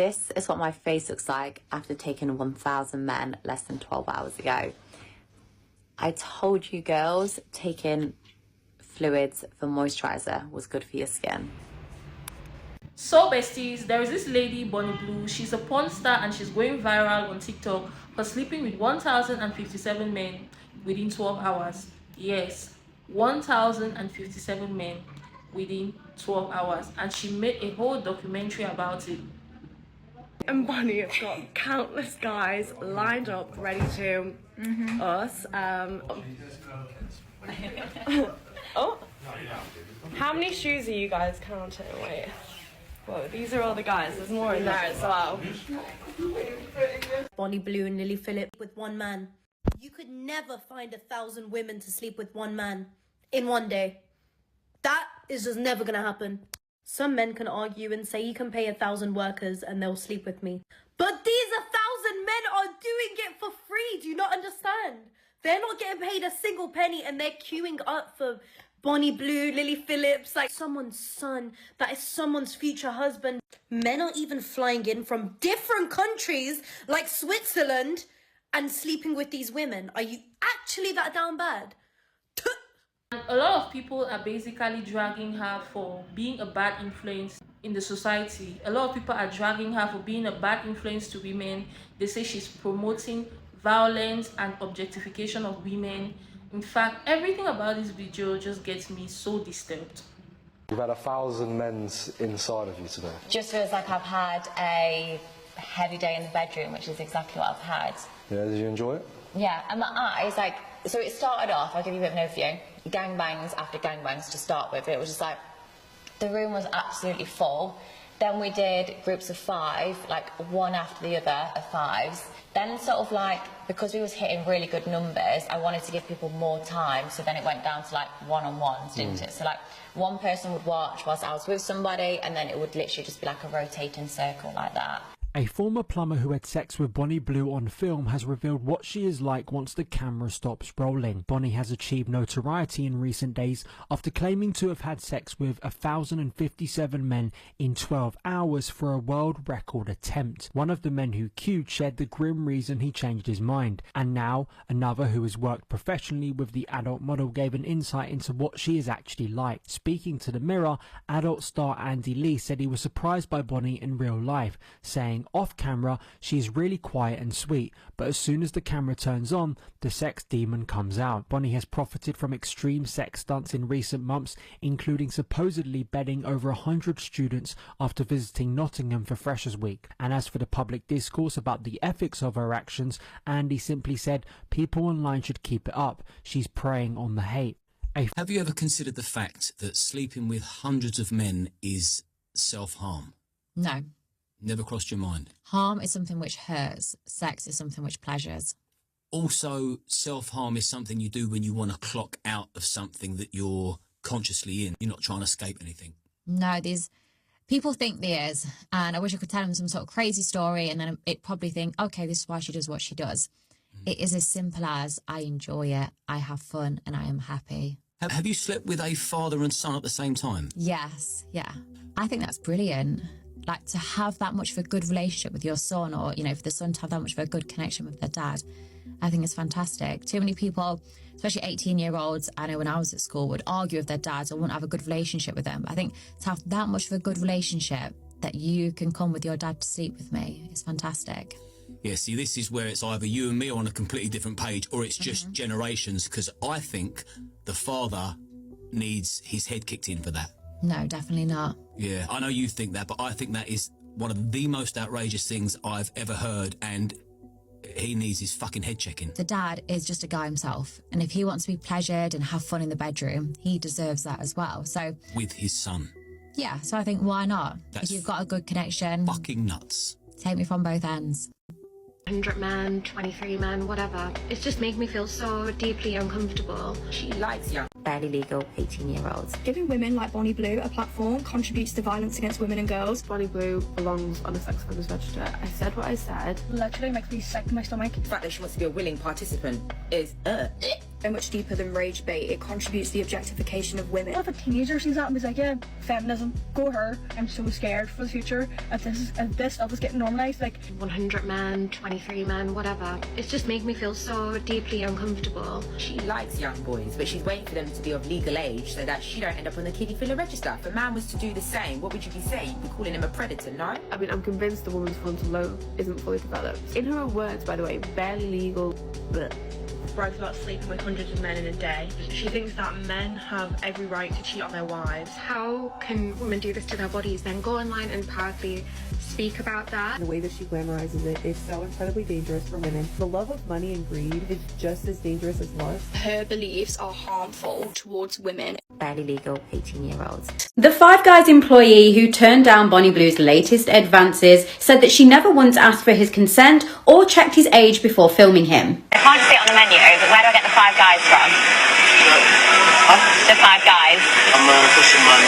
This is what my face looks like after taking 1,000 men less than 12 hours ago. I told you girls, taking fluids for moisturizer was good for your skin. So besties, there is this lady, Bonnie Blue. She's a porn star and she's going viral on TikTok for sleeping with 1,057 men within 12 hours. Yes, 1,057 men within 12 hours. And she made a whole documentary about it. And Bonnie have got countless guys lined up ready to us. Oh, how many shoes are you guys counting? Wait. Whoa, these are all the guys. There's more in there as well. Bonnie Blue and Lily Phillip with one man. You could never find 1,000 women to sleep with one man in one day. That is just never gonna happen. Some men can argue and say you can pay 1,000 workers and they'll sleep with me. But these 1,000 men are doing it for free. Do you not understand? They're not getting paid a single penny and they're queuing up for Bonnie Blue, Lily Phillips, like someone's son, that is someone's future husband. Men are even flying in from different countries like Switzerland and sleeping with these women. Are you actually that down bad? A lot of people are basically dragging her for being a bad influence in the society. A lot of people are dragging her for being a bad influence to women. They say she's promoting violence and objectification of women. In fact, everything about this video just gets me so disturbed. You've had 1,000 men's inside of you today. Just feels like I've had a heavy day in the bedroom, which is exactly what I've had. Yeah, did you enjoy it? Yeah, and my eyes, like, so it started off, I'll give you a bit of an overview, gangbangs after gangbangs to start with. It was just like, the room was absolutely full. Then we did groups of 5, like one after the other of 5s. Then sort of like, because we was hitting really good numbers, I wanted to give people more time, so then it went down to like one-on-ones, didn't it? So like, one person would watch whilst I was with somebody, and then it would literally just be like a rotating circle like that. A former plumber who had sex with Bonnie Blue on film has revealed what she is like once the camera stops rolling. Bonnie has achieved notoriety in recent days after claiming to have had sex with 1,057 men in 12 hours for a world record attempt. One of the men who queued shared the grim reason he changed his mind, and now another who has worked professionally with the adult model gave an insight into what she is actually like. Speaking to the Mirror, adult star Andy Lee said he was surprised by Bonnie in real life, saying off camera she is really quiet and sweet, but as soon as the camera turns on, the sex demon comes out. Bonnie has profited from extreme sex stunts in recent months, including supposedly bedding over 100 students after visiting Nottingham for Freshers Week. And as for the public discourse about the ethics of her actions, Andy simply said people online should keep it up. She's preying on the hate. Have you ever considered the fact that sleeping with hundreds of men is self-harm? No. Never crossed your mind? Harm is something which hurts. Sex is something which pleasures. Also, self-harm is something you do when you want to clock out of something that you're consciously in. You're not trying to escape anything. No, these people think there is, and I wish I could tell them some sort of crazy story, and then it probably think, okay, this is why she does what she does. It is as simple as I enjoy it, I have fun, and I am happy. Have you slept with a father and son at the same time? Yes, yeah. I think that's brilliant. Like, to have that much of a good relationship with your son, or, you know, for the son to have that much of a good connection with their dad, I think it's fantastic. Too many people, especially 18-year-olds, I know when I was at school, would argue with their dads or wouldn't have a good relationship with them. But I think to have that much of a good relationship that you can come with your dad to sleep with me is fantastic. Yeah, see, this is where it's either you and me on a completely different page, or it's just generations, because I think the father needs his head kicked in for that. No, definitely not. Yeah, I know you think that, but I think that is one of the most outrageous things I've ever heard, and he needs his fucking head checking. The dad is just a guy himself, and if he wants to be pleasured and have fun in the bedroom, he deserves that as well. So with his son. Yeah, so I think why not? That's if you've got a good connection, fucking nuts. Take me from both ends. 100 men, 23 men, whatever. It's just made me feel so deeply uncomfortable. She likes young, barely legal 18-year-olds. Giving women like Bonnie Blue a platform contributes to violence against women and girls. Bonnie Blue belongs on the sex offenders register. I said what I said. Literally makes me sick to my stomach. The fact that she wants to be a willing participant is so much deeper than rage bait. It contributes to the objectification of women. What if a teenager sees that and is like, yeah, feminism, go her. I'm so scared for the future as this stuff is getting normalised. Like 100 men, 23 men, whatever. It's just made me feel so deeply uncomfortable. She likes young boys, but she's waiting for them to be of legal age so that she don't end up on the kiddie filler register. If a man was to do the same, what would you be saying? You'd be calling him a predator, no? I mean, I'm convinced the woman's frontal lobe isn't fully developed. In her own words, by the way, barely legal, but Brags about sleeping with hundreds of men in a day. She thinks that men have every right to cheat on their wives. How can women do this to their bodies, then go online and proudly speak about that? the way that she glamorizes it is so incredibly dangerous for women. The love of money and greed is just as dangerous as lust. her beliefs are harmful towards women. Barely legal 18-year-olds. The Five Guys employee who turned down Bonnie Blue's latest advances said that she never once asked for his consent or checked his age before filming him. I can't see it on the menu, but where do I get the Five Guys from? The Five Guys. I'm a Christian man.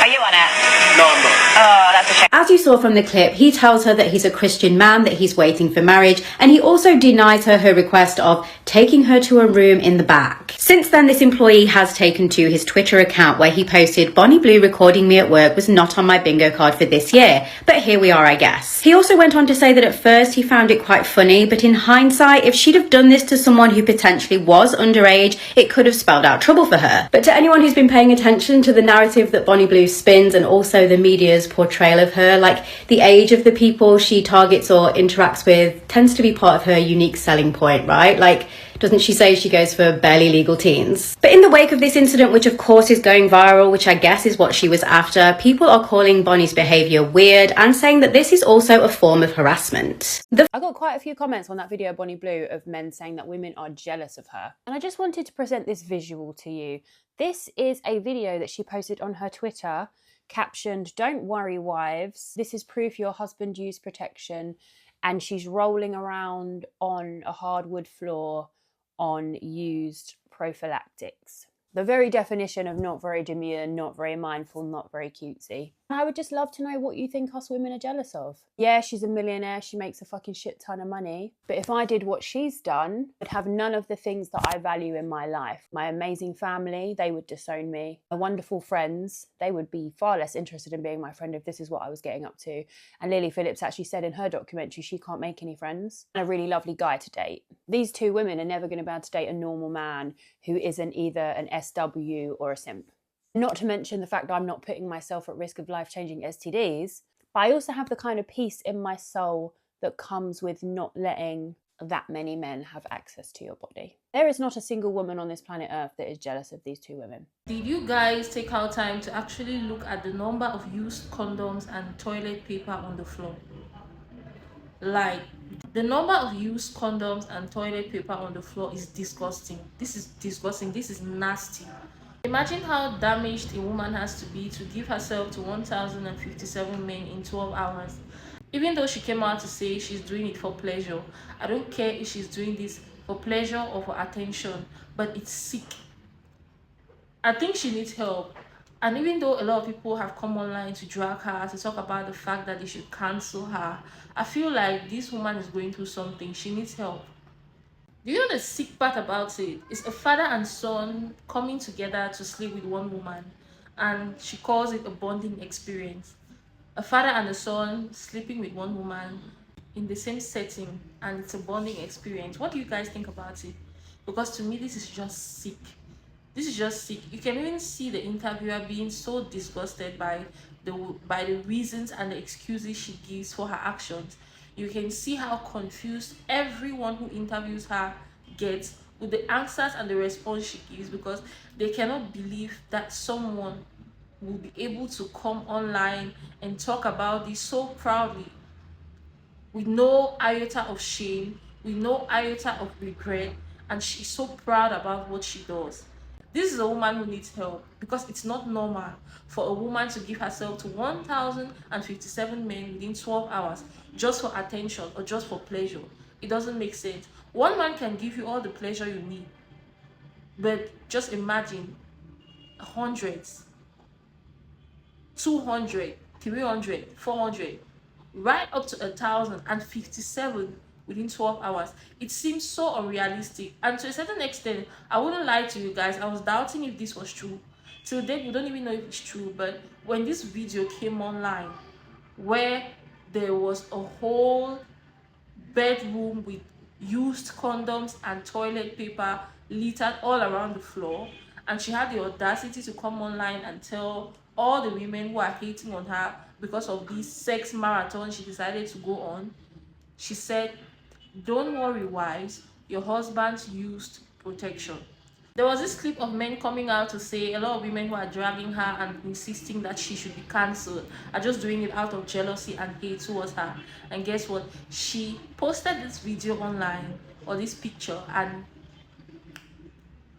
Are you on it? No, I'm not. Oh, that's a shame. As you saw from the clip, he tells her that he's a Christian man, that he's waiting for marriage, and he also denies her request of taking her to a room in the back. Since then, this employee has taken to his Twitter account where he posted, "Bonnie Blue recording me at work was not on my bingo card for this year, but here we are, I guess." He also went on to say that at first he found it quite funny, but in hindsight, if she'd have done this to someone who potentially was underage, it could have spelled out trouble for her. But to anyone who's been paying attention to the narrative that Bonnie Blue spins and also the media's portrayal of her, like the age of the people she targets or interacts with tends to be part of her unique selling point, right? Like, doesn't she say she goes for barely legal teens? But in the wake of this incident, which of course is going viral, which I guess is what she was after, people are calling Bonnie's behaviour weird and saying that this is also a form of harassment. I got quite a few comments on that video, Bonnie Blue, of men saying that women are jealous of her. And I just wanted to present this visual to you. This is a video that she posted on her Twitter, captioned, "Don't worry, wives. This is proof your husband used protection." And she's rolling around on a hardwood floor on used prophylactics. The very definition of not very demure, not very mindful, not very cutesy. I would just love to know what you think us women are jealous of. Yeah, she's a millionaire, she makes a fucking shit ton of money. But if I did what she's done, I'd have none of the things that I value in my life. My amazing family, they would disown me. My wonderful friends, they would be far less interested in being my friend if this is what I was getting up to. And Lily Phillips actually said in her documentary she can't make any friends. And a really lovely guy to date. These two women are never going to be able to date a normal man who isn't either an SW or a simp. Not to mention the fact that I'm not putting myself at risk of life-changing STDs, but I also have the kind of peace in my soul that comes with not letting that many men have access to your body. There is not a single woman on this planet Earth that is jealous of these two women. Did you guys take out time to actually look at the number of used condoms and toilet paper on the floor? Like, the number of used condoms and toilet paper on the floor is disgusting. This is disgusting. This is nasty. Imagine how damaged a woman has to be to give herself to 1,057 men in 12 hours. Even though she came out to say she's doing it for pleasure, I don't care if she's doing this for pleasure or for attention, but it's sick. I think she needs help. And even though a lot of people have come online to drag her, to talk about the fact that they should cancel her, I feel like this woman is going through something. She needs help. Do you know the sick part about it? It's a father and son coming together to sleep with one woman, and she calls it a bonding experience. A father and a son sleeping with one woman in the same setting, and it's a bonding experience. What do you guys think about it? Because to me, this is just sick. This is just sick. You can even see the interviewer being so disgusted by the reasons and the excuses she gives for her actions. You can see how confused everyone who interviews her gets with the answers and the response she gives, because they cannot believe that someone will be able to come online and talk about this so proudly, with no iota of shame, with no iota of regret, and she's so proud about what she does. This is a woman who needs help, because it's not normal for a woman to give herself to 1,057 men within 12 hours just for attention or just for pleasure. It doesn't make sense. One man can give you all the pleasure you need, but just imagine hundreds, 200, 300, 400, right up to 1,057 within 12 hours. It seems so unrealistic, and to a certain extent, I wouldn't lie to you guys, I was doubting if this was true. Till then, we don't even know if it's true. But when this video came online, where there was a whole bedroom with used condoms and toilet paper littered all around the floor, and she had the audacity to come online and tell all the women who are hating on her because of this sex marathon she decided to go on, she said, "Don't worry, wives, your husbands used protection." There was this clip of men coming out to say a lot of women who are dragging her and insisting that she should be cancelled are just doing it out of jealousy and hate towards her. And guess what? She posted this video online, or this picture, and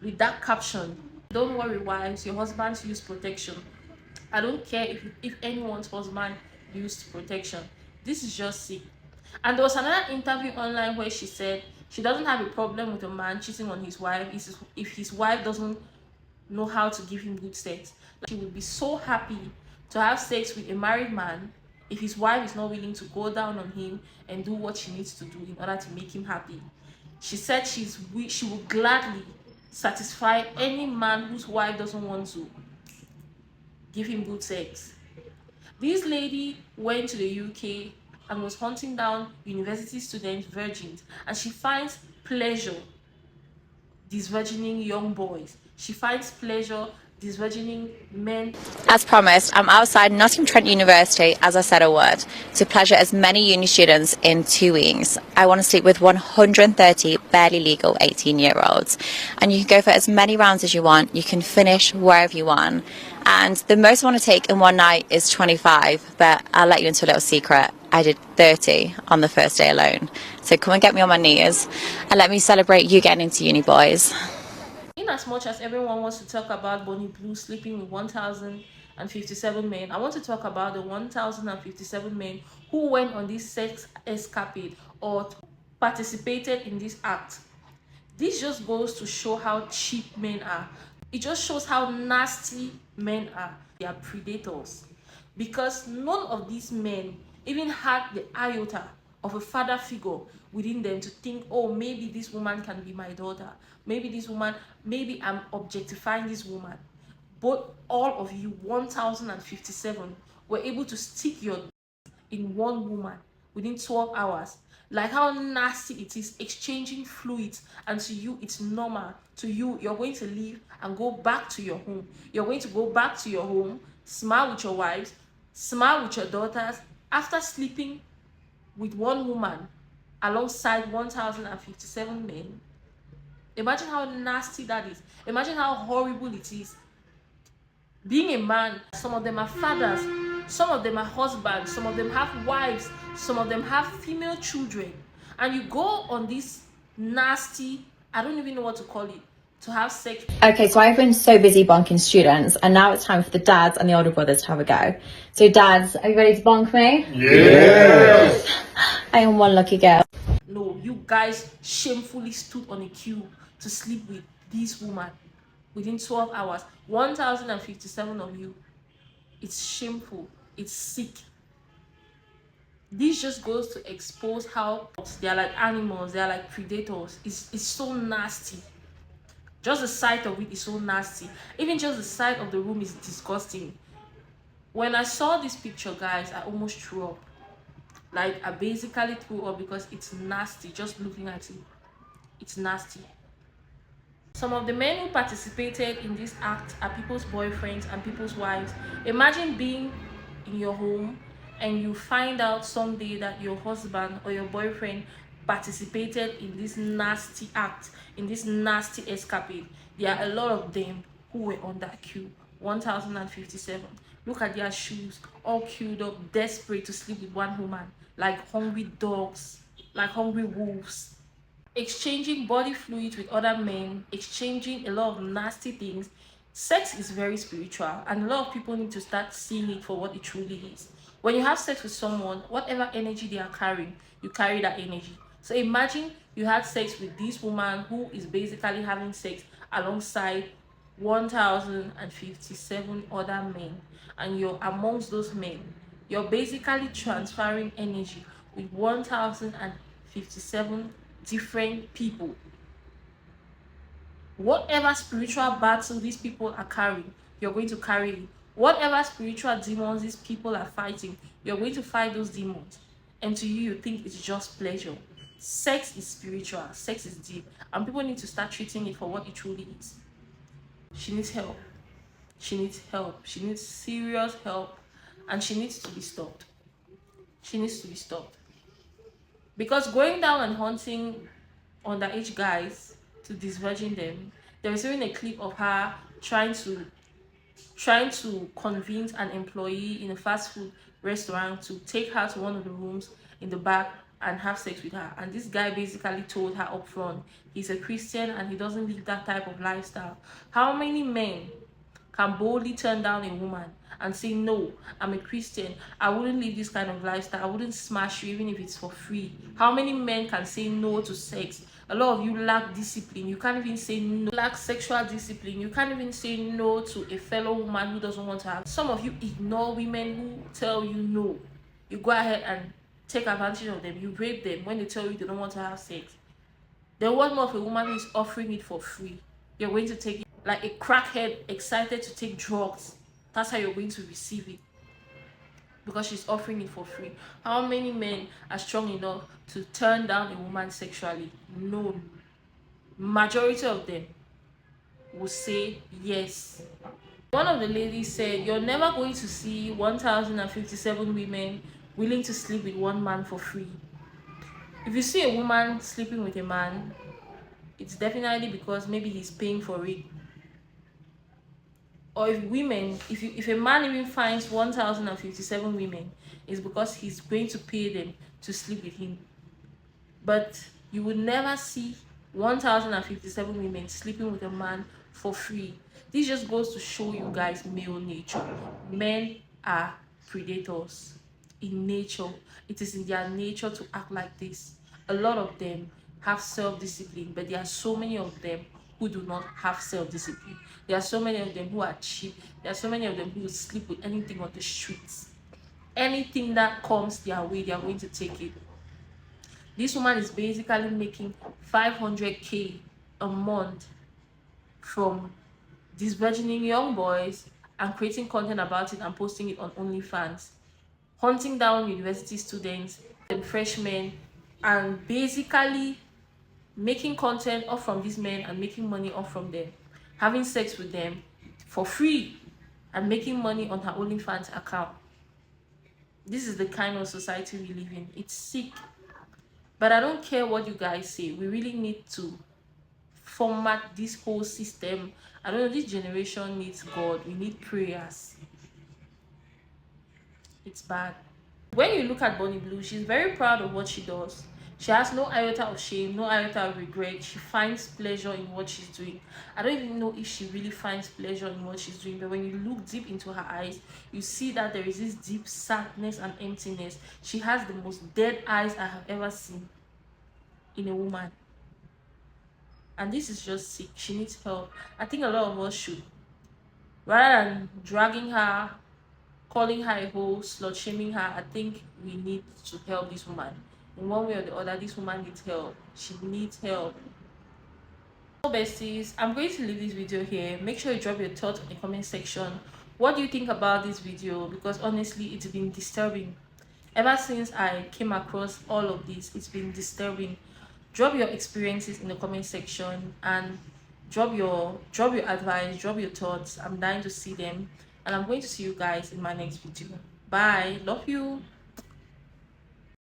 with that caption, "Don't worry, wives, your husbands use protection." I don't care if anyone's husband used protection. This is just sick. And there was another interview online where she said she doesn't have a problem with a man cheating on his wife if his wife doesn't know how to give him good sex. She would be so happy to have sex with a married man if his wife is not willing to go down on him and do what she needs to do in order to make him happy. She said she would gladly satisfy any man whose wife doesn't want to give him good sex. This lady went to the UK and was hunting down university student virgins, and she finds pleasure disvirgining young boys. She finds pleasure disvirgining men. As promised, I'm outside Nottingham University, as I said I would, to pleasure as many uni students in 2 weeks. I want to sleep with 130 barely legal 18-year-olds. And you can go for as many rounds as you want. You can finish wherever you want. And the most I want to take in one night is 25, but I'll let you into a little secret. I did 30 on the first day alone. So come and get me on my knees and let me celebrate you getting into uni, boys. In as much as everyone wants to talk about Bonnie Blue sleeping with 1,057 men, I want to talk about the 1,057 men who went on this sex escapade or participated in this act. This just goes to show how cheap men are. It just shows how nasty men are. They are predators. Because none of these men even had the iota of a father figure within them to think, oh, maybe this woman can be my daughter. Maybe I'm objectifying this woman. But all of you, 1,057, were able to stick your in one woman within 12 hours. Like how nasty it is, exchanging fluids, and to you it's normal. To you, you're going to leave and go back to your home. You're going to go back to your home, smile with your wives, smile with your daughters, after sleeping with one woman alongside 1,057 men. Imagine how nasty that is. Imagine how horrible it is. Being a man, some of them are fathers, some of them are husbands, some of them have wives, some of them have female children, and you go on this nasty, I don't even know what to call it, to have sex. Okay, so I've been so busy bonking students, and now it's time for the dads and the older brothers to have a go. So dads, are you ready to bonk me? Yes! I am one lucky girl. No, you guys shamefully stood on a queue to sleep with this woman within 12 hours. 1,057 of you. It's shameful. It's sick. This just goes to expose how they are like animals. They are like predators. It's so nasty. Just the sight of it is so nasty. Even just the sight of the room is disgusting. When I saw this picture, guys, I almost threw up. Like, I basically threw up because it's nasty. Just looking at it, it's nasty. Some of the men who participated in this act are people's boyfriends and people's wives. Imagine being in your home and you find out someday that your husband or your boyfriend participated in this nasty act, in this nasty escapade. There are a lot of them who were on that queue. 1,057. Look at their shoes, all queued up, desperate to sleep with one woman, like hungry dogs, like hungry wolves. Exchanging body fluids with other men, exchanging a lot of nasty things. Sex is very spiritual, and a lot of people need to start seeing it for what it truly is. When you have sex with someone, whatever energy they are carrying, you carry that energy. So imagine you had sex with this woman who is basically having sex alongside 1,057 other men, and you're amongst those men. You're basically transferring energy with 1,057 1,057 different people. Whatever spiritual battle these people are carrying, you're going to carry it. Whatever spiritual demons these people are fighting, you're going to fight those demons. And to you think it's just pleasure. Sex is spiritual, sex is deep, and people need to start treating it for what it truly is. She needs help. She needs help. She needs serious help, and she needs to be stopped. She needs to be stopped. Because going down and hunting underage guys to disvirgin them, there was even a clip of her trying to convince an employee in a fast food restaurant to take her to one of the rooms in the back and have sex with her. And this guy basically told her up front he's a Christian and he doesn't live that type of lifestyle. How many men can boldly turn down a woman and say, no, I'm a Christian, I wouldn't live this kind of lifestyle, I wouldn't smash you even if it's for free? How many men can say no to sex? A lot of you lack discipline. You can't even say no. You lack sexual discipline. You can't even say no to a fellow woman who doesn't want to have. Some of you ignore women who tell you no. You go ahead and take advantage of them. You rape them when they tell you they don't want to have sex. Then what more of a woman who is offering it for free? You're going to take it like a crackhead excited to take drugs. That's how you're going to receive it, because she's offering it for free. How many men are strong enough to turn down a woman sexually? No. Majority of them will say yes. One of the ladies said, you're never going to see 1,057 women willing to sleep with one man for free. If you see a woman sleeping with a man, it's definitely because maybe he's paying for it. Or if a man even finds 1,057 women, it's because he's going to pay them to sleep with him. But you would never see 1,057 women sleeping with a man for free. This just goes to show you guys male nature. Men are predators in nature. It is in their nature to act like this. A lot of them have self-discipline, but there are so many of them who do not have self-discipline. There are so many of them who are cheap. There are so many of them who will sleep with anything on the streets. Anything that comes their way, they are going to take it. This woman is basically making 500K a month from disvirgining young boys and creating content about it and posting it on OnlyFans, hunting down university students and freshmen, and basically making content off from these men and making money off from them, having sex with them for free and making money on her OnlyFans account. This is the kind of society we live in. It's sick. But I don't care what you guys say. We really need to format this whole system. I don't know, this generation needs God. We need prayers. It's bad. When you look at Bonnie Blue, she's very proud of what she does. She has no iota of shame, no iota of regret. She finds pleasure in what she's doing. I don't even know if she really finds pleasure in what she's doing, but when you look deep into her eyes, you see that there is this deep sadness and emptiness. She has the most dead eyes I have ever seen in a woman. And this is just sick. She needs help. I think a lot of us should, rather than dragging her, calling her a hoe, slut shaming her, I think we need to help this woman. In one way or the other, this woman needs help. She needs help. So besties, I'm going to leave this video here. Make sure you drop your thoughts in the comment section. What do you think about this video? Because honestly, it's been disturbing. Ever since I came across all of this, it's been disturbing. Drop your experiences in the comment section and drop your advice, drop your thoughts. I'm dying to see them. And I'm going to see you guys in my next video. Bye. Love you.